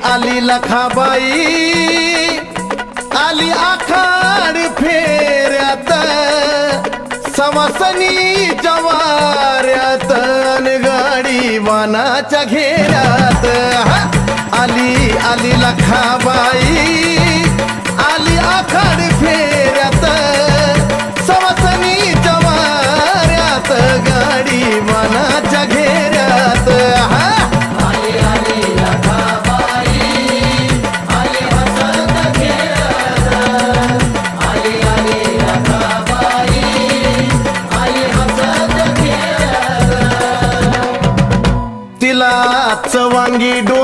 आली लखाबाई आली आखाड फेऱ्यात सवासनी जवाऱ्यात अन गाडी वानाच्या घेऱ्यात आली आली लखाबाई आली आखाड फेऱ्यात सवासनी जवाऱ्यात गाडी वानाच्या घेऱ्यात तिला चवांगी डो